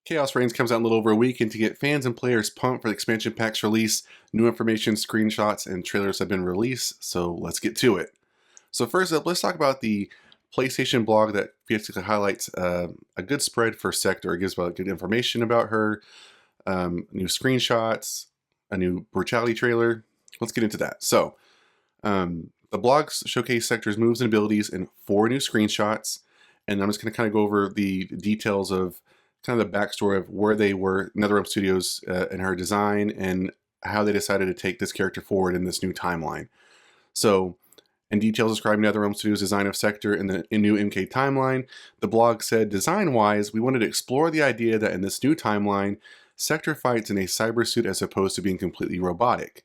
Khaos Reigns comes out in a little over a week, and to get fans and players pumped for the expansion pack's release, new information, screenshots, and trailers have been released, so let's get to it. So first up, let's talk about the PlayStation blog that basically highlights a good spread for Sector. It gives good information about her, new screenshots, a new Brutality trailer. Let's get into that. So, the blogs showcase Sector's moves and abilities in 4 new screenshots, and I'm just going to kind of go over the details of kind of the backstory of where they were, NetherRealm Studios, and her design, and how they decided to take this character forward in this new timeline. So, in details describing NetherRealm Studios' design of Sector in the new MK timeline, the blog said, design-wise, we wanted to explore the idea that in this new timeline, Sector fights in a cyber suit as opposed to being completely robotic,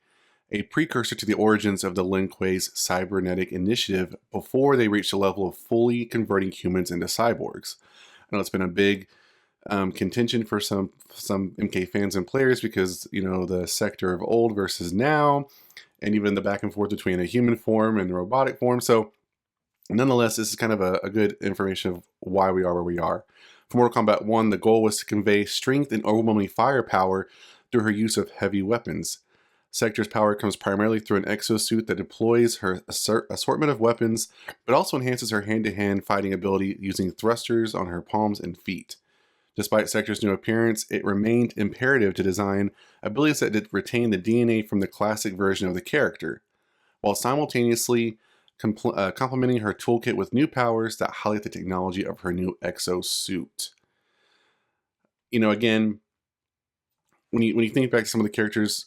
a precursor to the origins of the Lin Kuei's cybernetic initiative before they reached the level of fully converting humans into cyborgs. I know it's been a big contention for some MK fans and players because, you know, the Sector of old versus now, and even the back and forth between a human form and the robotic form. So nonetheless, this is kind of a good information of why we are where we are. For Mortal Kombat 1, the goal was to convey strength and overwhelming firepower through her use of heavy weapons. Sector's power comes primarily through an exosuit that deploys her assortment of weapons, but also enhances her hand-to-hand fighting ability using thrusters on her palms and feet. Despite Sector's new appearance, it remained imperative to design abilities that retain the DNA from the classic version of the character, while simultaneously complementing her toolkit with new powers that highlight the technology of her new exosuit. You know, again, when you think back to some of the characters,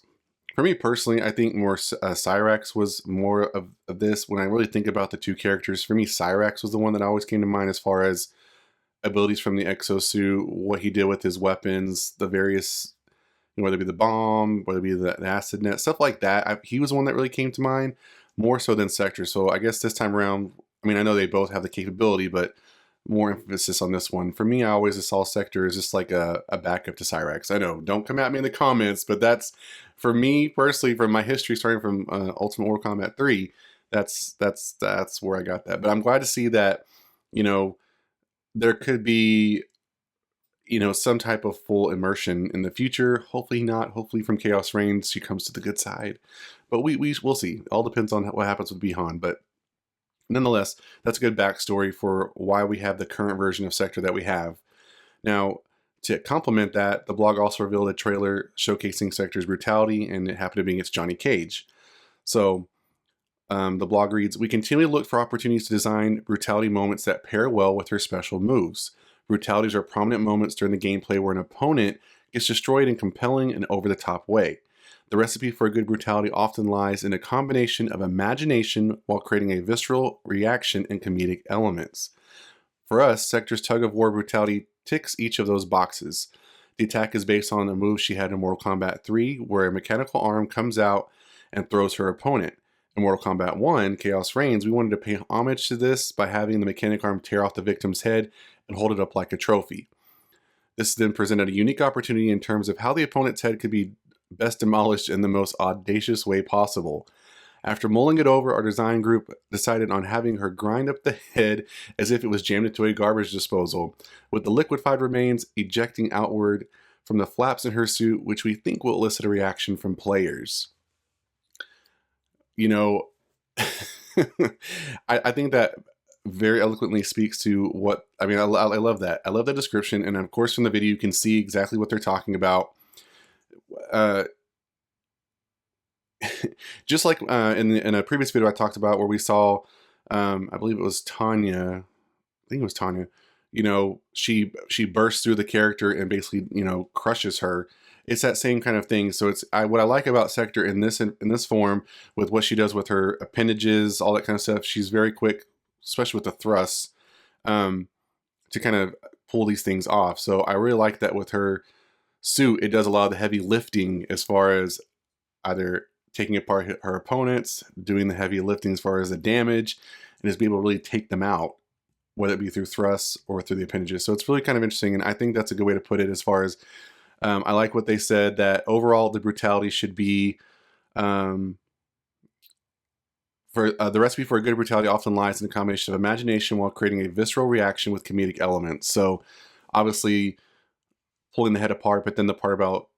for me personally, I think more Cyrax was more of this. When I really think about the two characters, for me, Cyrax was the one that always came to mind as far as abilities from the exosuit, what he did with his weapons, the various, you know, whether it be the bomb, whether it be the acid net, stuff like that. He was the one that really came to mind, more so than Sector. So I guess this time around, I mean, I know they both have the capability, but more emphasis on this one. For me, I always saw Sector as just like a backup to Cyrax. I know, don't come at me in the comments, but that's, for me personally, from my history, starting from Ultimate Mortal Kombat 3, that's where I got that. But I'm glad to see that, you know, there could be, you know, some type of full immersion in the future. Hopefully not. Hopefully from Khaos Reigns, she comes to the good side. But we'll see. All depends on what happens with Bihan. But nonetheless, that's a good backstory for why we have the current version of Sector that we have. Now, to complement that, the blog also revealed a trailer showcasing Sector's brutality, and it happened to be against Johnny Cage. So, the blog reads, we continually look for opportunities to design brutality moments that pair well with her special moves. Brutalities are prominent moments during the gameplay where an opponent gets destroyed in a compelling and over-the-top way. The recipe for a good brutality often lies in a combination of imagination while creating a visceral reaction and comedic elements. For us, Sector's tug-of-war brutality ticks each of those boxes. The attack is based on a move she had in Mortal Kombat 3, where a mechanical arm comes out and throws her opponent. In Mortal Kombat 1, Khaos Reigns, we wanted to pay homage to this by having the mechanic arm tear off the victim's head and hold it up like a trophy. This then presented a unique opportunity in terms of how the opponent's head could be best demolished in the most audacious way possible. After mulling it over, our design group decided on having her grind up the head as if it was jammed into a garbage disposal, with the liquefied remains ejecting outward from the flaps in her suit, which we think will elicit a reaction from players. You know, I think that very eloquently speaks to what, I mean, I love that. I love the description. And of course, from the video, you can see exactly what they're talking about. Just like in a previous video I talked about where we saw, I believe it was Tanya, I think it was Tanya, you know, she bursts through the character and basically, you know, crushes her. It's that same kind of thing. So it's what I like about Sector in this form, with what she does with her appendages, all that kind of stuff. She's very quick, especially with the thrusts, to kind of pull these things off. So I really like that with her suit. It does a lot of the heavy lifting as far as either taking apart her opponents, doing the heavy lifting as far as the damage, and just be able to really take them out, whether it be through thrusts or through the appendages. So it's really kind of interesting, and I think that's a good way to put it as far as I like what they said, that overall the brutality should be, the recipe for a good brutality often lies in a combination of imagination while creating a visceral reaction with comedic elements. So obviously pulling the head apart, but then the part about,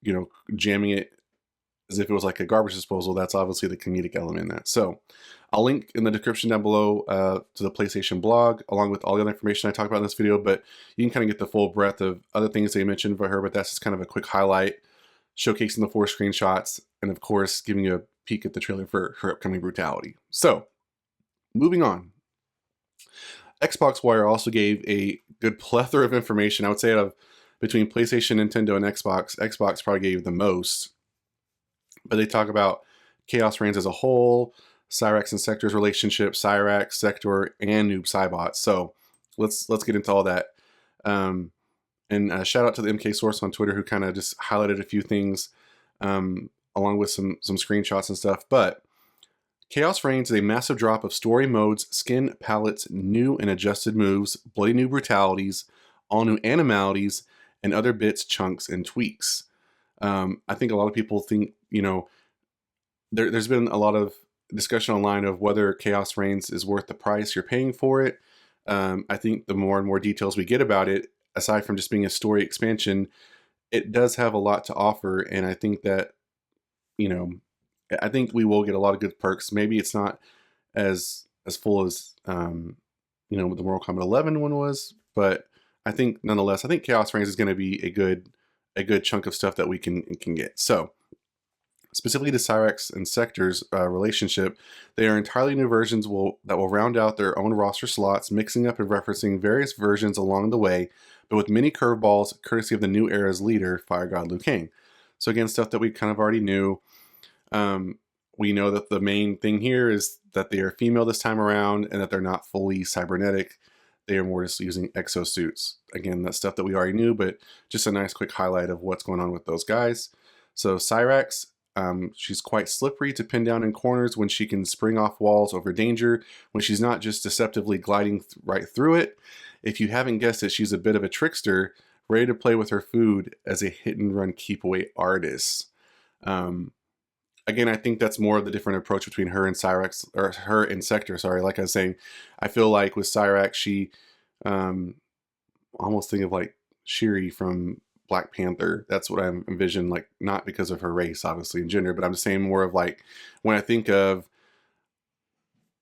you know, jamming it as if it was like a garbage disposal, that's obviously the comedic element in that. So I'll link in the description down below to the PlayStation blog, along with all the other information I talked about in this video, but you can kind of get the full breadth of other things they mentioned for her, but that's just kind of a quick highlight, showcasing the 4 screenshots, and of course, giving you a peek at the trailer for her upcoming Brutality. So, moving on. Xbox Wire also gave a good plethora of information. I would say out of between PlayStation, Nintendo, and Xbox probably gave the most. But they talk about Khaos Reigns as a whole, Cyrax and Sector's relationship, Cyrax, Sector, and Noob Saibot. So let's get into all that. And shout out to the MK Source on Twitter who kind of just highlighted a few things along with some screenshots and stuff. But Khaos Reigns is a massive drop of story modes, skin palettes, new and adjusted moves, bloody new brutalities, all new animalities, and other bits, chunks, and tweaks. I think a lot of people think, you know, there's been a lot of discussion online of whether Khaos Reigns is worth the price you're paying for it. I think the more and more details we get about it, aside from just being a story expansion, it does have a lot to offer. And I think that, you know, I think we will get a lot of good perks. Maybe it's not as full as, you know, the Mortal Kombat 11 one was, but I think nonetheless, I think Khaos Reigns is going to be a good chunk of stuff that we can get. So specifically to Cyrax and Sector's relationship, they are entirely new versions that will round out their own roster slots, mixing up and referencing various versions along the way, but with many curveballs, courtesy of the new era's leader, Fire God Liu Kang. So again, stuff that we kind of already knew. We know that the main thing here is that they are female this time around and that they're not fully cybernetic. They are more just using exosuits. Again, that's stuff that we already knew, but just a nice quick highlight of what's going on with those guys. So Cyrax, she's quite slippery to pin down in corners when she can spring off walls over danger, when she's not just deceptively gliding right through it. If you haven't guessed it, she's a bit of a trickster, ready to play with her food as a hit-and-run keep-away artist. Again, I think that's more of the different approach between her and Cyrax, or her and Sector, sorry. Like I was saying, I feel like with Cyrax, she almost think of like Shuri from Black Panther. That's what I envision, like, not because of her race, obviously, and gender, but I'm just saying more of like, when I think of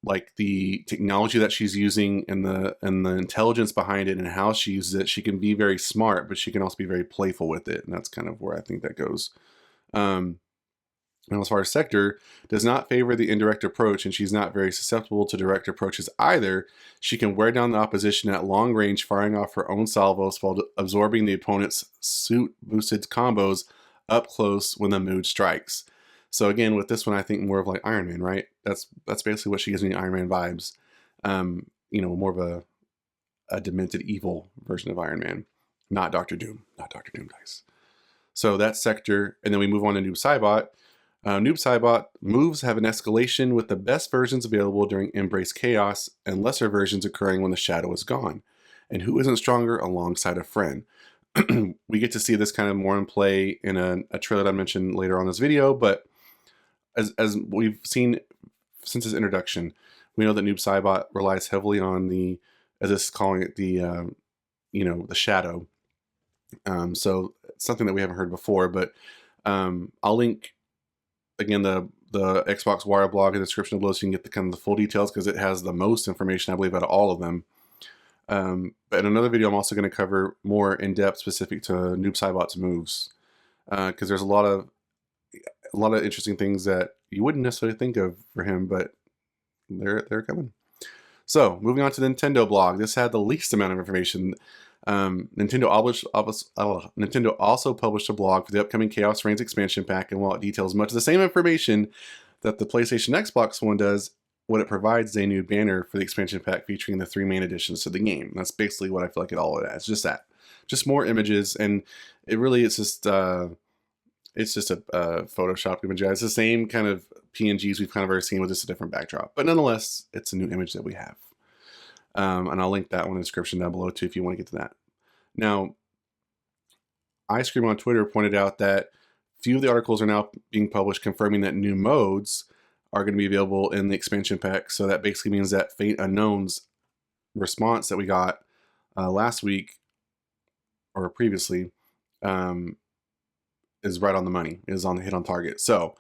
like the technology that she's using and the intelligence behind it and how she uses it, she can be very smart, but she can also be very playful with it. And that's kind of where I think that goes. And as far as Sector, does not favor the indirect approach, and she's not very susceptible to direct approaches either. She can wear down the opposition at long range, firing off her own salvos while absorbing the opponent's suit-boosted combos up close when the mood strikes. So again, with this one, I think more of like Iron Man, right? That's basically what she gives me, Iron Man vibes. You know, more of a demented evil version of Iron Man. Not Doctor Doom. Not Doctor Doom, guys. So that's Sector, and then we move on to Noob Saibot. Noob Saibot moves have an escalation with the best versions available during Embrace Chaos and lesser versions occurring when the shadow is gone. And who isn't stronger alongside a friend? We get to see this kind of more in play in a trailer that I mentioned later on in this video, but as we've seen since its introduction, we know that Noob Saibot relies heavily on the, as this is calling it, the, you know, the shadow. So it's something that we haven't heard before, but I'll link again the Xbox Wire blog in the description below so you can get the kind of the full details, because it has the most information, I believe, out of all of them. But in another video, I'm also going to cover more in depth specific to Noob Saibot's moves, because there's a lot of interesting things that you wouldn't necessarily think of for him, but they're coming. So moving on to the Nintendo blog, this had the least amount of information. Nintendo also published a blog for the upcoming Khaos Reigns expansion pack, and while it details much of the same information that the PlayStation Xbox one does, what it provides is a new banner for the expansion pack featuring the 3 main additions to the game. That's basically what I feel like it all has. Just that. Just more images, and it really is just a Photoshop image. It's the same kind of PNGs we've kind of already seen with just a different backdrop. But nonetheless, it's a new image that we have. And I'll link that one in the description down below too if you want to get to that. Now, Ice Cream on Twitter pointed out that few of the articles are now being published confirming that new modes are going to be available in the expansion pack. So that basically means that Fate Unknown's response that we got last week or previously is right on the money, is on the hit on target. So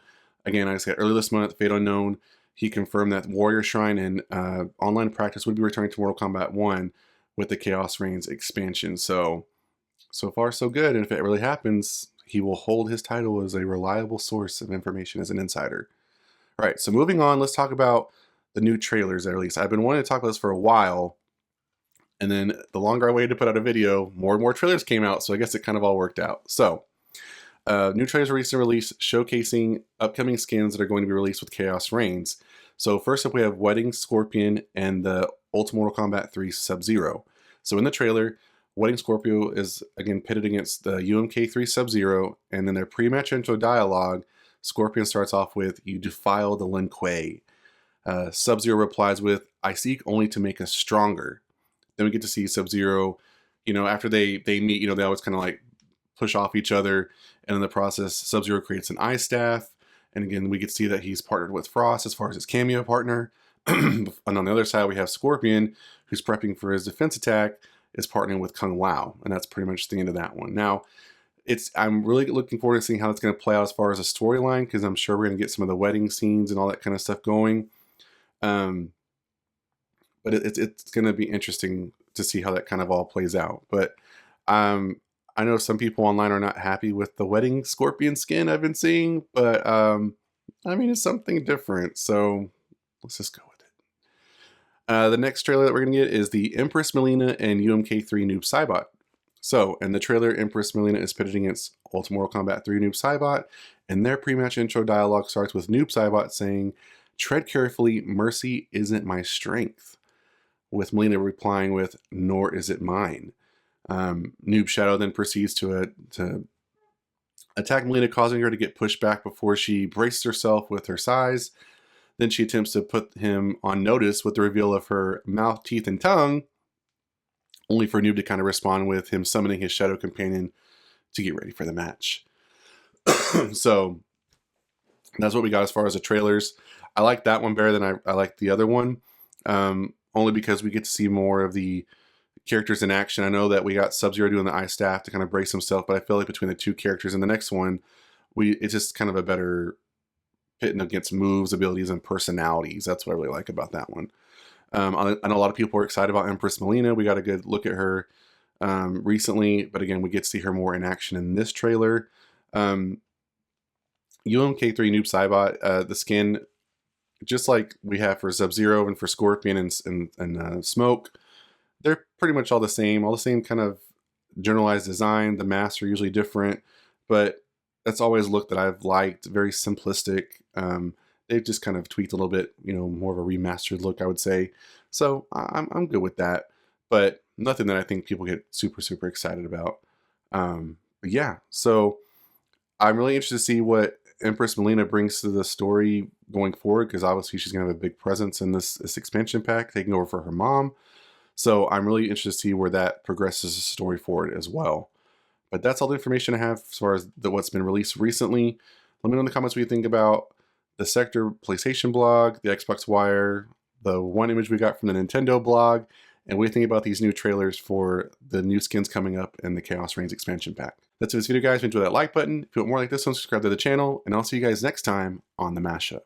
again, I said earlier this month, Fate Unknown, he confirmed that Warrior Shrine and online practice would be returning to Mortal Kombat 1 with the Khaos Reigns expansion. So far so good. And if it really happens, he will hold his title as a reliable source of information as an insider. All right, so moving on, let's talk about the new trailers at least. I've been wanting to talk about this for a while, and then the longer I waited to put out a video, more and more trailers came out, so I guess it kind of all worked out. So, new trailers were recently released showcasing upcoming skins that are going to be released with Khaos Reigns. So first up we have Wedding Scorpion and the Ultimate Mortal Kombat 3 Sub-Zero. So in the trailer, Wedding Scorpio is again pitted against the UMK3 Sub-Zero, and in their pre-match intro dialogue, Scorpion starts off with, "You defile the Lin Kuei." Sub-Zero replies with, "I seek only to make us stronger." Then we get to see Sub-Zero, after they meet, they always kind of like push off each other, and in the process, Sub-Zero creates an ice staff, and again, we get to see that he's partnered with Frost as far as his cameo partner. And on the other side, we have Scorpion, who's prepping for his defense attack, is partnering with Kung Lao, and that's pretty much the end of that one. Now, I'm really looking forward to seeing how it's going to play out as far as a storyline, because I'm sure we're going to get some of the wedding scenes and all that kind of stuff going. But it's going to be interesting to see how that kind of all plays out. But I know some people online are not happy with the Wedding Scorpion skin I've been seeing, but I mean, it's something different, so let's just go with it. The next trailer that we're going to get is the Empress Melina and UMK3 Noob Saibot. So, in the trailer, Empress Melina is pitted against Ultimate Mortal Kombat 3 Noob Saibot, and their pre-match intro dialogue starts with Noob Saibot saying, "Tread carefully, mercy isn't my strength," with Melina replying with, "Nor is it mine." Noob Shadow then proceeds to attack Melina, causing her to get pushed back before she braces herself with her size. Then she attempts to put him on notice with the reveal of her mouth, teeth, and tongue, only for Noob to kind of respond with him summoning his shadow companion to get ready for the match. So that's what we got as far as the trailers. I like that one better than I like the other one, only because we get to see more of the characters in action. I know that we got Sub-Zero doing the ice staff to kind of brace himself, but I feel like between the two characters in the next one, it's just kind of a better pitting against moves, abilities, and personalities. That's what I really like about that one. I know a lot of people are excited about Empress Melina. We got a good look at her recently, but again, we get to see her more in action in this trailer. UMK3 Noob Saibot, the skin, just like we have for Sub-Zero and for Scorpion and Smoke, they're pretty much all the same kind of generalized design. The masks are usually different, but that's always a look that I've liked. Very simplistic. They've just kind of tweaked a little bit, more of a remastered look, I would say. So I'm good with that, but nothing that I think people get super, super excited about. But yeah, so I'm really interested to see what Empress Melina brings to the story going forward, because obviously she's going to have a big presence in this expansion pack, taking over for her mom. So I'm really interested to see where that progresses the story forward as well. But that's all the information I have as far as what's been released recently. Let me know in the comments what you think about the Sector PlayStation blog, the Xbox Wire, the one image we got from the Nintendo blog, and what do you think about these new trailers for the new skins coming up in the Khaos Reigns expansion pack. That's it for this video, guys. If you enjoyed that like button, if you want more like this one, subscribe to the channel, and I'll see you guys next time on the Mashup.